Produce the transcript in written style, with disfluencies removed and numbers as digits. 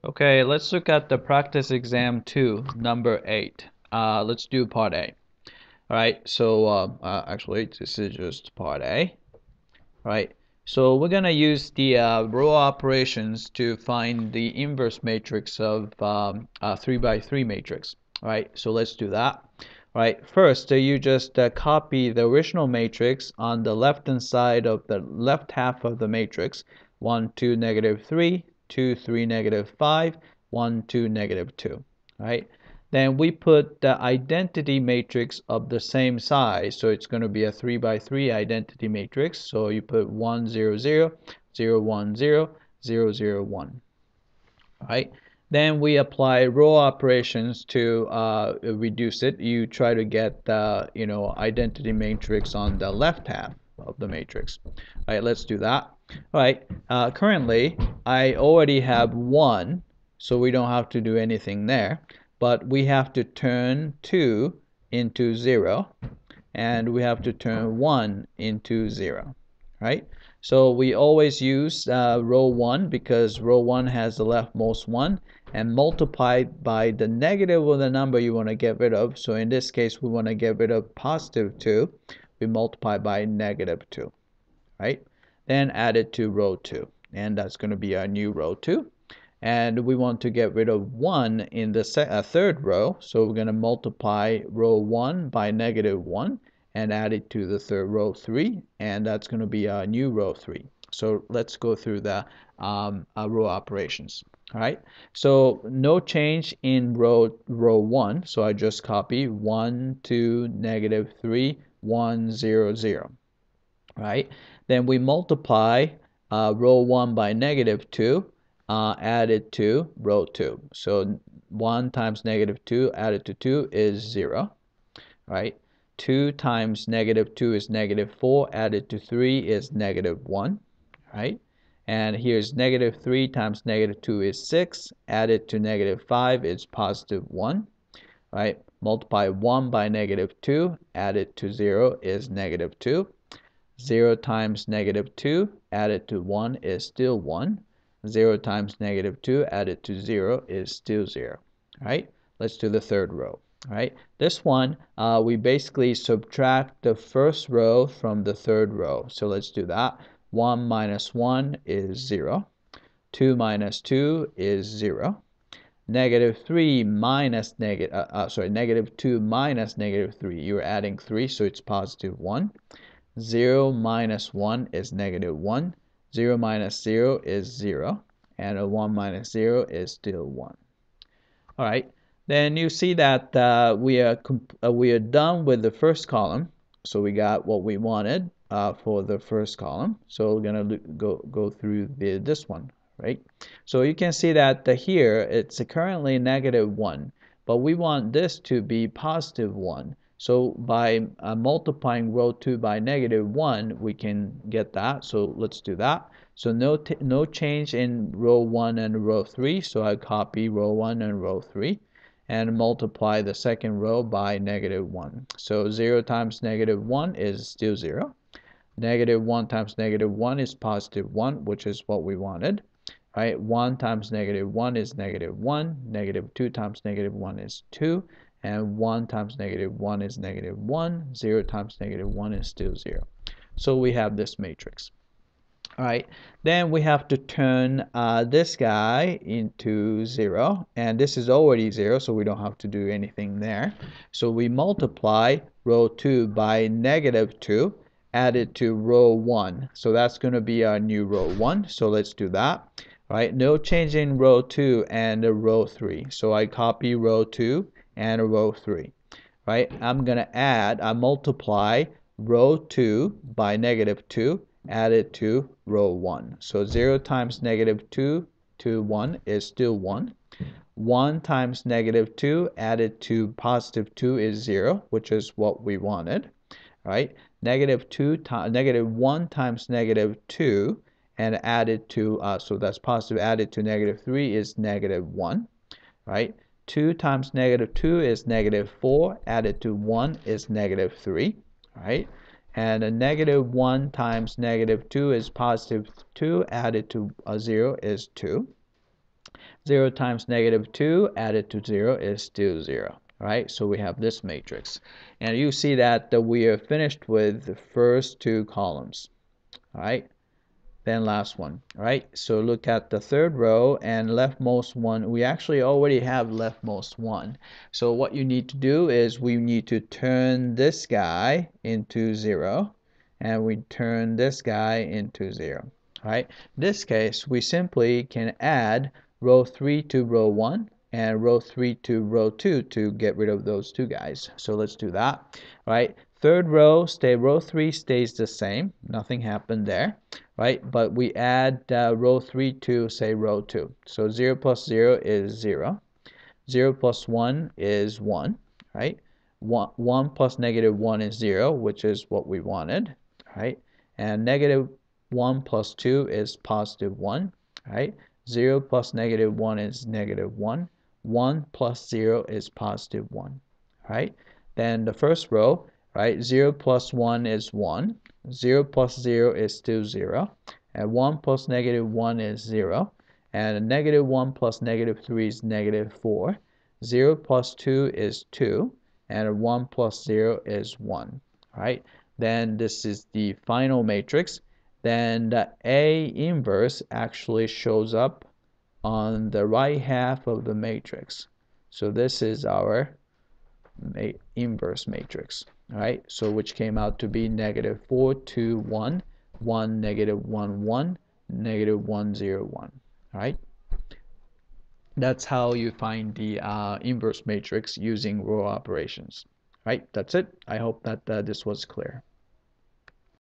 Okay, let's look at the practice exam 2, number 8. Let's do part A. Alright, so actually this is just part A. Alright, so we're gonna use the row operations to find the inverse matrix of 3 by 3 matrix. Alright, so let's do that. Alright, first you just copy the original matrix on the left hand side of the left half of the matrix. 1, 2, negative 3, 2, 3, negative 5, 1, 2, negative 2. Right? Then we put the identity matrix of the same size, so it's going to be a 3 by 3 identity matrix. So you put 1, 0, 0, 0, 1, 0, 0, 0, 1. Right? Then we apply row operations to reduce it. You try to get the identity matrix on the left half of the matrix. All right, let's do that. All right, currently I already have 1, so we don't have to do anything there. But we have to turn 2 into 0, and we have to turn 1 into 0. Right? So we always use row 1 because row 1 has the leftmost 1, and multiply by the negative of the number you want to get rid of. So in this case, we want to get rid of positive 2. We multiply by negative 2. Right? Then add it to row 2. And that's going to be our new row 2. And we want to get rid of 1 in the third row. So we're going to multiply row 1 by negative 1 and add it to the third row 3, and that's going to be our new row 3. So let's go through the row operations. All right, so no change in row 1, so I just copy 1, 2, negative 3, 1, 0, 0. All right, then we multiply row 1 by negative 2, added to row 2. So 1 times negative 2 added to 2 is 0. Right? 2 times negative 2 is negative 4, added to 3 is negative 1, right? And here's negative 3 times negative 2 is 6, added to negative 5 is positive 1, right? Multiply 1 by negative 2, added to 0 is negative 2. 0 times negative 2, added to 1 is still 1. 0 times negative 2, added to 0 is still 0, right? Let's do the third row. Right? This one, we basically subtract the first row from the third row. So let's do that. 1 minus 1 is 0. 2 minus 2 is 0. Negative 3 minus negative 2 minus negative 3. You're adding 3, so it's positive 1. 0 minus 1 is negative 1. 0 minus 0 is 0. And a 1 minus 0 is still 1. All right. Then you see that we are done with the first column. So we got what we wanted for the first column. So we're gonna go through this one, right? So you can see that here it's currently negative 1, but we want this to be positive 1. So by multiplying row 2 by negative 1, we can get that. So let's do that. So no change in row 1 and row 3. So I copy row 1 and row 3 and multiply the second row by negative 1. So 0 times negative 1 is still 0. Negative 1 times negative 1 is positive 1, which is what we wanted. Right? 1 times negative 1 is negative 1. Negative 2 times negative 1 is 2. And 1 times negative 1 is negative 1. 0 times negative 1 is still 0. So we have this matrix. All right, then we have to turn this guy into 0, and this is already 0, so we don't have to do anything there. So we multiply row 2 by negative 2, added to row 1. So that's going to be our new row 1. So let's do that. All right, no change in row 2 and row 3. So I copy row 2 and row 3. Right, I'm going to multiply row 2 by negative 2, added to row 1. So 0 times negative 2 to 1 is still 1. 1 times negative 2 added to positive 2 is 0, which is what we wanted. Right? Negative 1 times negative 2 and added to, so that's positive, added to negative 3 is negative 1. Right? 2 times negative 2 is negative 4, added to 1 is negative 3. Right? And a negative 1 times negative 2 is positive 2, added to 0 is 2. 0 times -2 added to 0 is still 0. All right, so we have this matrix. And you see that we are finished with the first two columns. All right, then last one. All right, so look at the third row and leftmost one. We actually already have leftmost one. So what you need to do is we need to turn this guy into 0, and we turn this guy into 0. All right, in this case, we simply can add row 3 to row 1 and row 3 to row 2 to get rid of those two guys. So let's do that. All right, third row, row 3 stays the same. Nothing happened there. Right, but we add row 3 to, say, row 2. So 0 plus 0 is 0. 0 plus 1 is 1, right? 1 plus -1 is 0, which is what we wanted, right? And -1 plus 2 is +1, right? 0 plus -1 is -1. 1 plus 0 is +1, right? Then the first row, right? 0 plus 1 is 1. 0 plus 0 is still 0. And 1 plus -1 is 0. And -1 plus -3 is -4. 0 plus 2 is 2. And 1 plus 0 is 1. Right? Then this is the final matrix. Then the A inverse actually shows up on the right half of the matrix. So this is our inverse matrix. All right, so which came out to be -4, 2, 1, 1, -1, 1, -1, 0, 1. All right, that's how you find the inverse matrix using row operations. All right, that's it. I hope that this was clear.